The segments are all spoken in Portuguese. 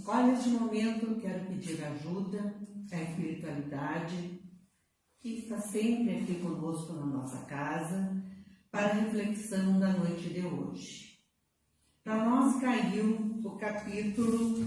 olha, neste momento eu quero pedir ajuda à espiritualidade que está sempre aqui conosco na nossa casa para a reflexão da noite de hoje. Para nós caiu o capítulo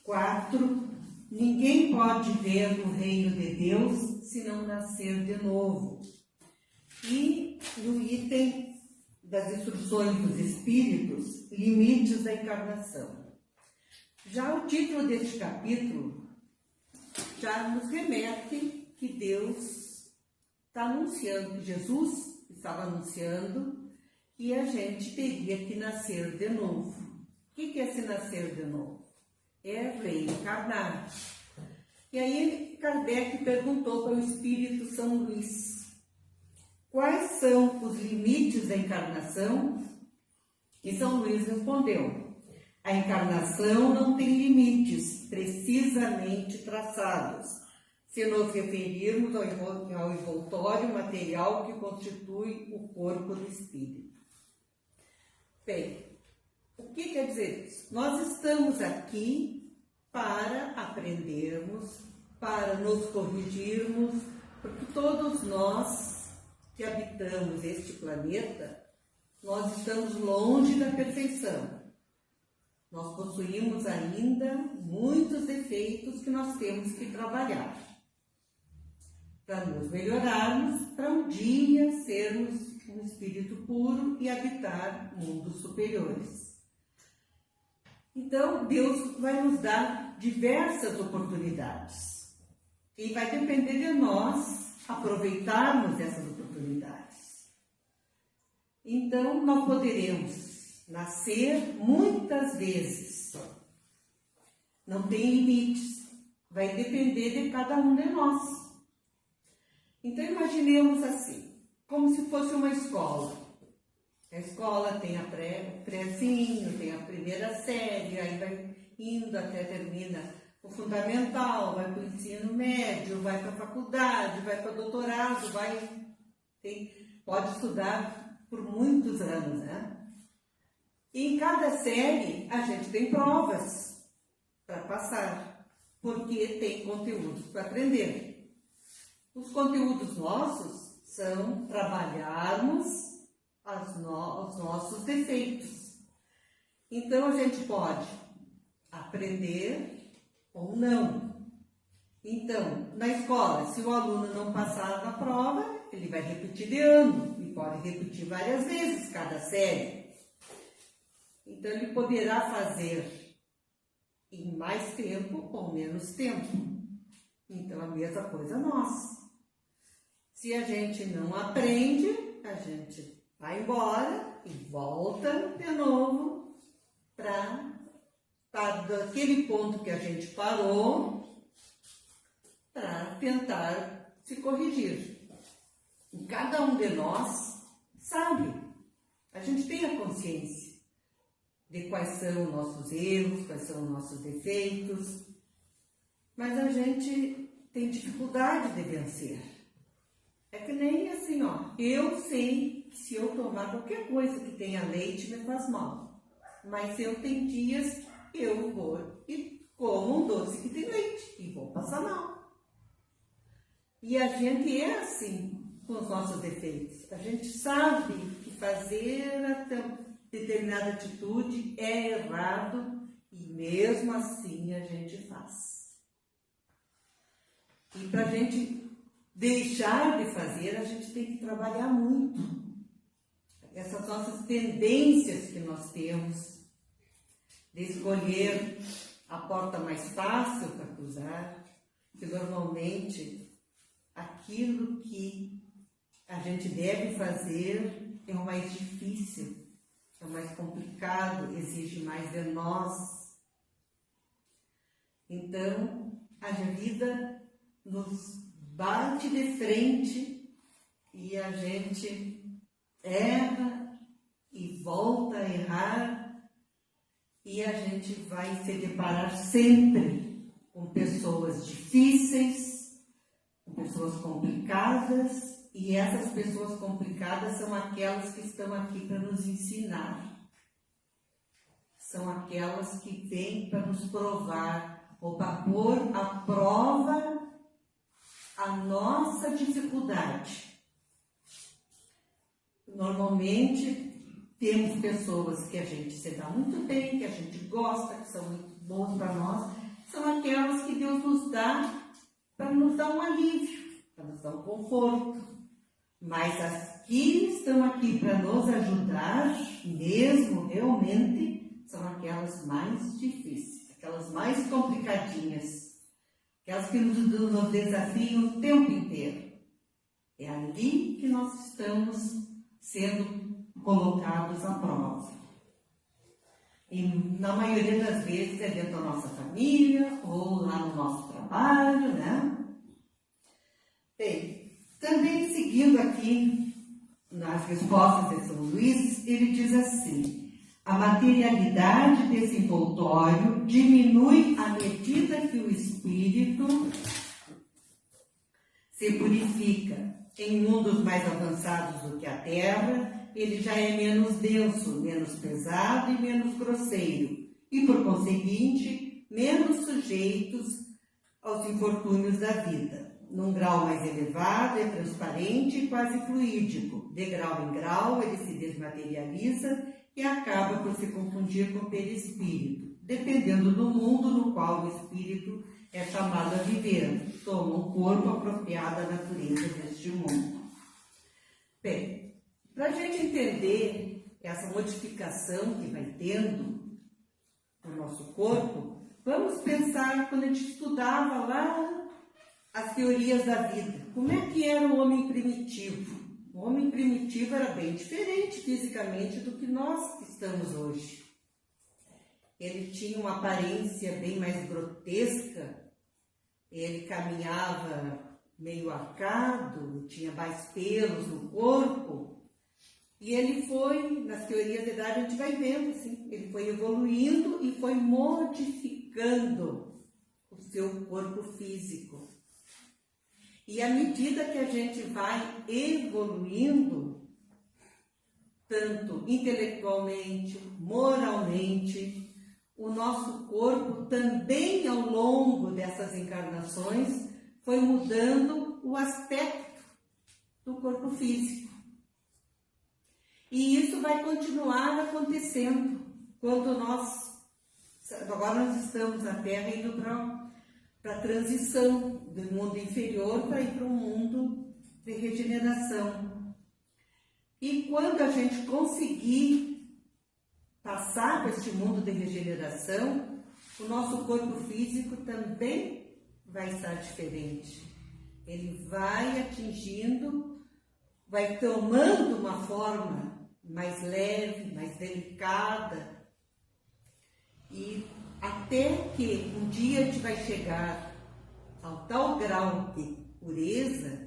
4, ninguém pode ver o reino de Deus se não nascer de novo. E no item das instruções dos Espíritos, limites da encarnação. Já o título deste capítulo já nos remete que Deus está anunciando, que Jesus estava anunciando que a gente teria que nascer de novo. O que é se nascer de novo? É reencarnar. E aí Kardec perguntou para o Espírito São Luís: quais são os limites da encarnação? E São Luís respondeu: a encarnação não tem limites precisamente traçados, se nos referirmos ao envoltório material que constitui o corpo do espírito. Bem, o que quer dizer isso? Nós estamos aqui para aprendermos, para nos corrigirmos, porque todos nós que habitamos este planeta, nós estamos longe da perfeição. Nós possuímos ainda muitos defeitos que nós temos que trabalhar para nos melhorarmos, para um dia sermos um espírito puro e habitar mundos superiores. Então, Deus vai nos dar diversas oportunidades e vai depender de nós aproveitarmos essas oportunidades. Então, nós poderemos nascer muitas vezes. Não tem limites. Vai depender de cada um de nós. Então, imaginemos assim, como se fosse uma escola. A escola tem o prézinho, tem a primeira série, aí vai indo até termina o fundamental, vai para o ensino médio, vai para a faculdade, vai para o doutorado, pode estudar por muitos anos, né? E em cada série a gente tem provas para passar, porque tem conteúdos para aprender. Os conteúdos nossos são trabalharmos os nossos defeitos. Então a gente pode aprender ou não. Então, na escola, se o aluno não passar na prova, ele vai repetir de ano e pode repetir várias vezes cada série. Então, ele poderá fazer em mais tempo ou menos tempo. Então, a mesma coisa nós. Se a gente não aprende, a gente vai embora e volta de novo para daquele ponto que a gente parou para tentar se corrigir. E cada um de nós sabe, a gente tem a consciência de quais são os nossos erros, quais são os nossos defeitos, mas a gente tem dificuldade de vencer. É que nem assim, eu sei que se eu tomar qualquer coisa que tenha leite me faz mal, mas eu tenho dias que eu vou e como um doce que tem leite e vou passar mal. E a gente é assim com os nossos defeitos. A gente sabe que fazer determinada atitude é errado e mesmo assim a gente faz. E para a gente deixar de fazer, a gente tem que trabalhar muito. Essas nossas tendências que nós temos de escolher a porta mais fácil para cruzar, que normalmente aquilo que a gente deve fazer é o mais difícil. É mais complicado, exige mais de nós. Então, a vida nos bate de frente e a gente erra e volta a errar e a gente vai se deparar sempre com pessoas difíceis, com pessoas complicadas. E essas pessoas complicadas são aquelas que estão aqui para nos ensinar. são aquelas que vêm para nos provar ou para pôr à prova a nossa dificuldade. Normalmente, temos pessoas que a gente se dá muito bem, que a gente gosta, que são muito boas para nós, são aquelas que Deus nos dá para nos dar um alívio, para nos dar um conforto. Mas as que estão aqui para nos ajudar, mesmo realmente, são aquelas mais difíceis, aquelas mais complicadinhas, aquelas que nos desafiam o tempo inteiro. É ali que nós estamos sendo colocados à prova. E na maioria das vezes é dentro da nossa família ou lá no nosso trabalho, né? Bem, também seguindo aqui nas respostas de São Luís, ele diz assim: a materialidade desse envoltório diminui à medida que o espírito se purifica. Em mundos mais avançados do que a Terra, ele já é menos denso, menos pesado e menos grosseiro, e por conseguinte, menos sujeitos aos infortúnios da vida. Num grau mais elevado, é transparente e quase fluídico. De grau em grau, ele se desmaterializa e acaba por se confundir com o perispírito, dependendo do mundo no qual o espírito é chamado a viver, toma um corpo apropriado à natureza deste mundo. Bem, para a gente entender essa modificação que vai tendo no nosso corpo, vamos pensar quando a gente estudava lá as teorias da vida. Como é que era o homem primitivo? O homem primitivo era bem diferente fisicamente do que nós que estamos hoje. Ele tinha uma aparência bem mais grotesca, ele caminhava meio arcado, tinha mais pelos no corpo, e ele foi, nas teorias da idade, a gente vai vendo, assim, ele foi evoluindo e foi modificando o seu corpo físico. E à medida que a gente vai evoluindo, tanto intelectualmente, moralmente, o nosso corpo também, ao longo dessas encarnações, foi mudando o aspecto do corpo físico. E isso vai continuar acontecendo quando agora nós estamos na Terra indo para a transição do mundo inferior para ir para um mundo de regeneração. E quando a gente conseguir passar para este mundo de regeneração, o nosso corpo físico também vai estar diferente. Ele vai atingindo, vai tomando uma forma mais leve, mais delicada, e até que um dia a gente vai chegar ao tal grau de pureza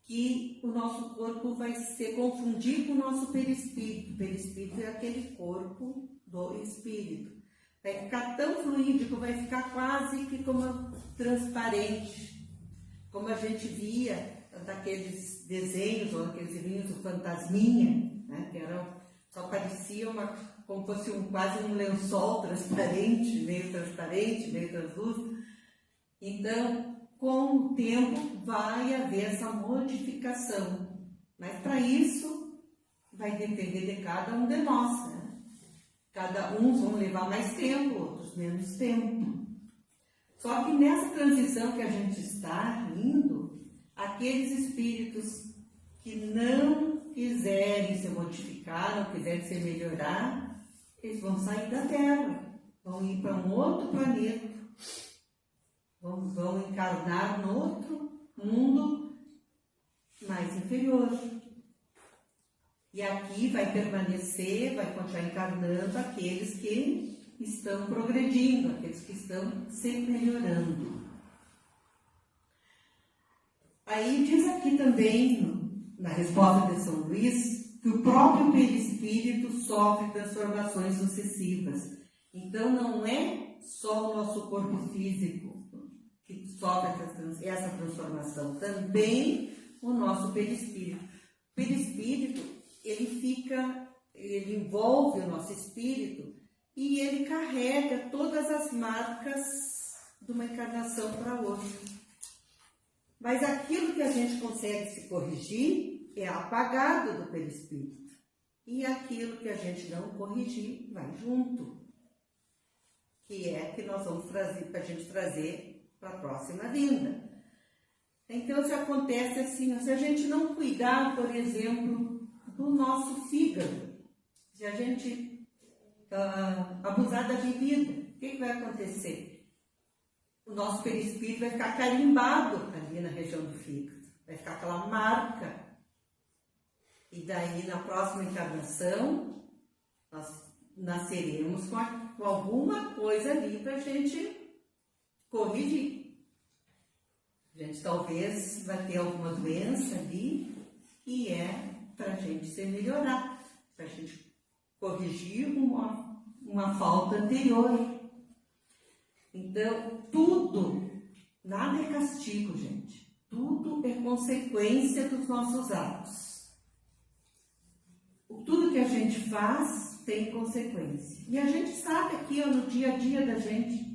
que o nosso corpo vai se confundir com o nosso perispírito. O perispírito é aquele corpo do espírito. Vai ficar tão fluídico, vai ficar quase que como transparente, como a gente via daqueles desenhos ou aqueles livrinhos do Fantasminha, né? Que só parecia como fosse quase um lençol transparente, meio translúcido. Então, com o tempo vai haver essa modificação, mas para isso vai depender de cada um de nós, né? Cada um vão levar mais tempo, outros menos tempo. Só que nessa transição que a gente está indo, aqueles espíritos que não quiserem se modificar, não quiserem se melhorar, eles vão sair da Terra, vão ir para um outro planeta, vão encarnar no outro mundo mais inferior. E aqui vai permanecer, vai continuar encarnando aqueles que estão progredindo, aqueles que estão se melhorando. Aí diz aqui também, na resposta de São Luís, que o próprio perispírito sofre transformações sucessivas. Então não é só o nosso corpo físico que sofre essa transformação, também o nosso perispírito. O perispírito, ele envolve o nosso espírito e ele carrega todas as marcas de uma encarnação para outra. Mas aquilo que a gente consegue se corrigir é apagado do perispírito. E aquilo que a gente não corrigir vai junto. Que é que nós vamos trazer para a gente trazer para a próxima vinda. Então, isso acontece assim, se a gente não cuidar, por exemplo, do nosso fígado, se a gente abusar da bebida, o que vai acontecer? O nosso perispírito vai ficar carimbado ali na região do fígado, vai ficar aquela marca. E daí, na próxima encarnação, nós nasceremos com alguma coisa ali para a gente corrigir. A gente talvez vai ter alguma doença ali que é para a gente se melhorar, para a gente corrigir uma falta anterior. Então, tudo, nada é castigo, gente. Tudo é consequência dos nossos atos. Tudo que a gente faz tem consequência. E a gente sabe aqui, no dia a dia da gente.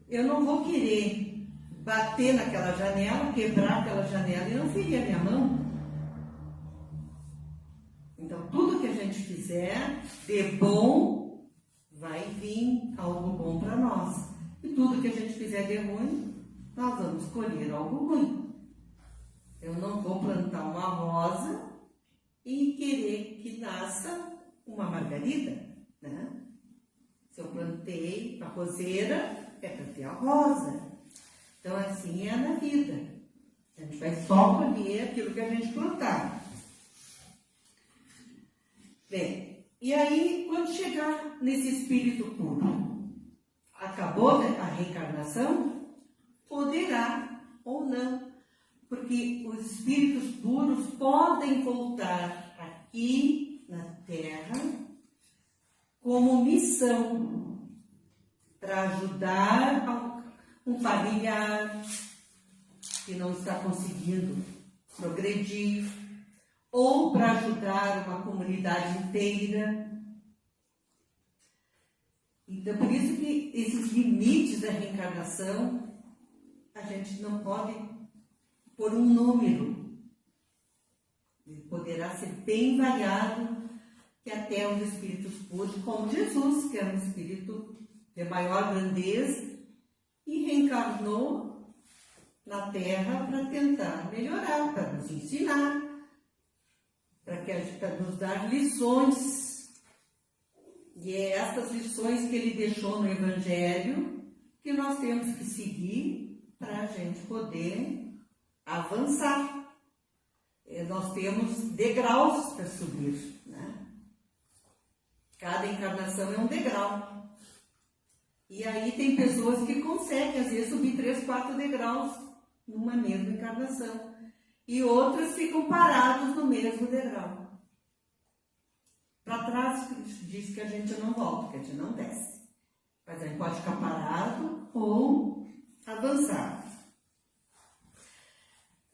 Eu não vou querer bater naquela janela, quebrar aquela janela e não ferir a minha mão. Então, tudo que a gente fizer de bom, vai vir algo bom para nós. E tudo que a gente fizer de ruim, nós vamos colher algo ruim. Eu não vou plantar uma rosa e querer que nasça uma margarida, né? Se eu plantei a roseira, é para ter a rosa. Então, assim é na vida. A gente vai só colher aquilo que a gente plantar. Bem, e aí, quando chegar nesse espírito puro, acabou a reencarnação? Poderá ou não. Porque os espíritos puros podem voltar aqui na Terra como missão para ajudar um familiar que não está conseguindo progredir, ou para ajudar uma comunidade inteira. Então, por isso que esses limites da reencarnação, a gente não pode pôr um número. Ele poderá ser bem variado, que até os espíritos puros, como Jesus, que era um espírito de maior grandeza, e reencarnou na Terra para tentar melhorar, para nos ensinar, para nos dar lições. E é essas lições que ele deixou no Evangelho que nós temos que seguir para a gente poder avançar. Nós temos degraus para subir, né? Cada encarnação é um degrau. E aí tem pessoas que conseguem, às vezes, subir 3, 4 degraus numa mesma encarnação. E outras ficam parados no mesmo degrau. Para trás diz que a gente não volta, que a gente não desce. Mas a gente pode ficar parado ou avançar.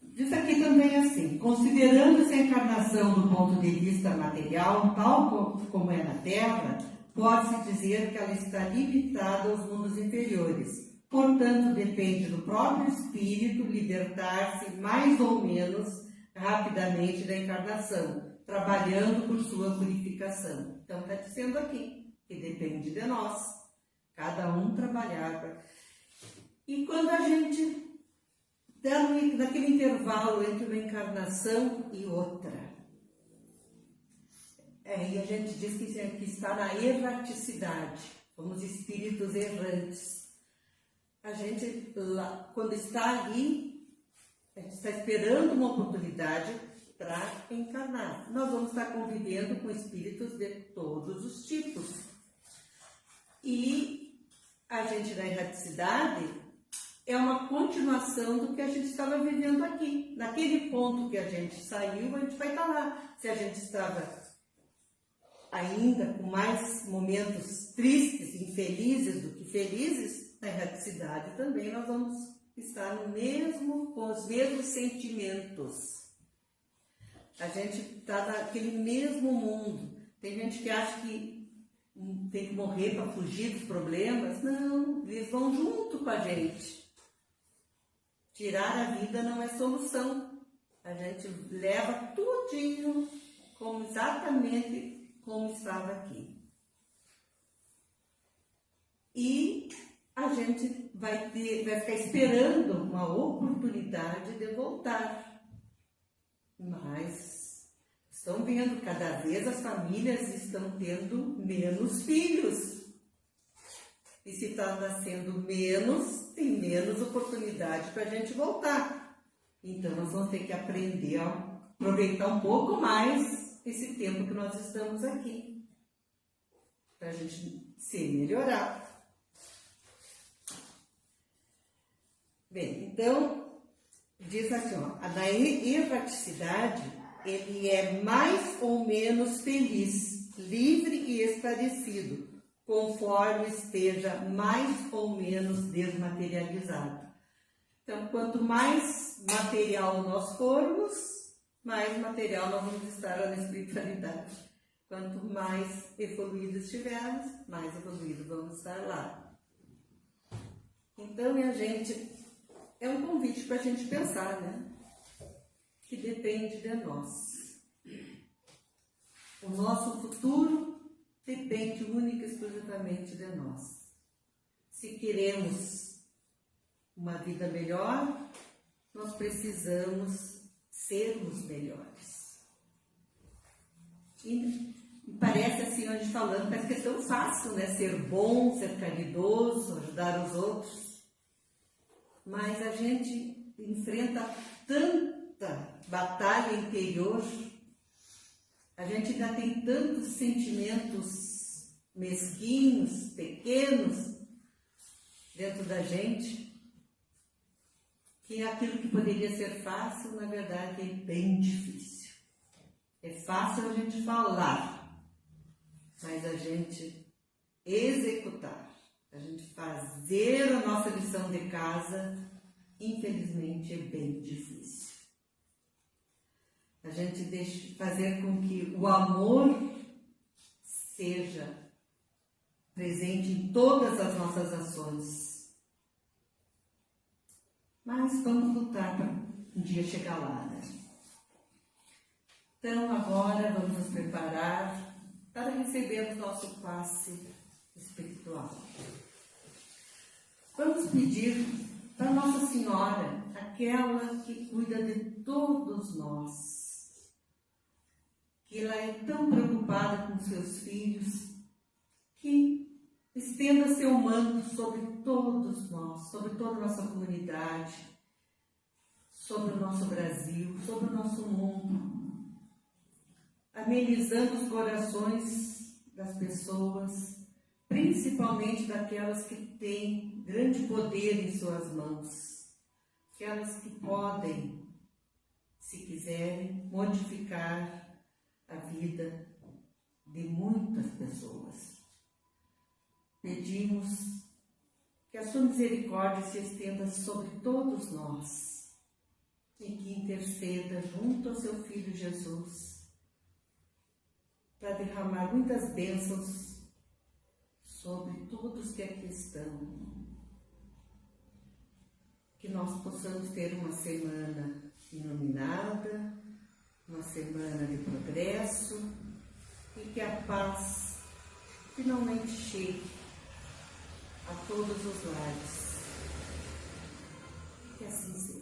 Diz aqui também assim: considerando essa encarnação do ponto de vista material, tal como é na Terra, pode-se dizer que ela está limitada aos mundos inferiores. Portanto, depende do próprio espírito libertar-se mais ou menos rapidamente da encarnação, trabalhando por sua purificação. Então, está dizendo aqui que depende de nós, cada um trabalhar. E quando a gente dá naquele intervalo entre uma encarnação e outra, e a gente diz que está na erraticidade, somos espíritos errantes. A gente, quando está ali, a gente está esperando uma oportunidade para encarnar. Nós vamos estar convivendo com espíritos de todos os tipos. E a gente, na erraticidade, é uma continuação do que a gente estava vivendo aqui. Naquele ponto que a gente saiu, a gente vai estar lá. Se a gente estava ainda com mais momentos tristes, infelizes do que felizes, na erraticidade também nós vamos estar com os mesmos sentimentos. A gente está naquele mesmo mundo. Tem gente que acha que tem que morrer para fugir dos problemas. Não, eles vão junto com a gente. Tirar a vida não é solução. A gente leva tudinho exatamente como estava aqui. E a gente vai ficar esperando uma oportunidade de voltar. Mas estão vendo, cada vez as famílias estão tendo menos filhos. E se está nascendo menos, tem menos oportunidade para a gente voltar. Então nós vamos ter que aprender a aproveitar um pouco mais esse tempo que nós estamos aqui. Para a gente se melhorar. Bem, então, diz assim, ó, na erraticidade, ele é mais ou menos feliz, livre e esclarecido, conforme esteja mais ou menos desmaterializado. Então, quanto mais material nós formos, mais material nós vamos estar na espiritualidade. Quanto mais evoluídos estivermos, mais evoluídos vamos estar lá. Então, é um convite para a gente pensar, né? Que depende de nós. O nosso futuro depende única e exclusivamente de nós. Se queremos uma vida melhor, nós precisamos sermos melhores. E parece assim, a gente falando, parece que é tão fácil, né? Ser bom, ser caridoso, ajudar os outros. Mas a gente enfrenta tanta batalha interior, a gente ainda tem tantos sentimentos mesquinhos, pequenos, dentro da gente, que aquilo que poderia ser fácil, na verdade, é bem difícil. É fácil a gente falar, mas a gente executar, a gente fazer a nossa lição de casa, infelizmente é bem difícil. A gente deixa fazer com que o amor seja presente em todas as nossas ações. Mas vamos lutar para um dia chegar lá, né? Então agora vamos nos preparar para receber o nosso passe espiritual. Vamos pedir para Nossa Senhora, aquela que cuida de todos nós, que ela é tão preocupada com seus filhos, que estenda seu manto sobre todos nós, sobre toda a nossa comunidade, sobre o nosso Brasil, sobre o nosso mundo, amenizando os corações das pessoas, principalmente daquelas que têm grande poder em suas mãos, aquelas que podem, se quiserem, modificar a vida de muitas pessoas. Pedimos que a sua misericórdia se estenda sobre todos nós e que interceda junto ao seu Filho Jesus para derramar muitas bênçãos sobre todos que aqui estão. Que nós possamos ter uma semana iluminada, uma semana de progresso e que a paz finalmente chegue a todos os lares. Que assim seja.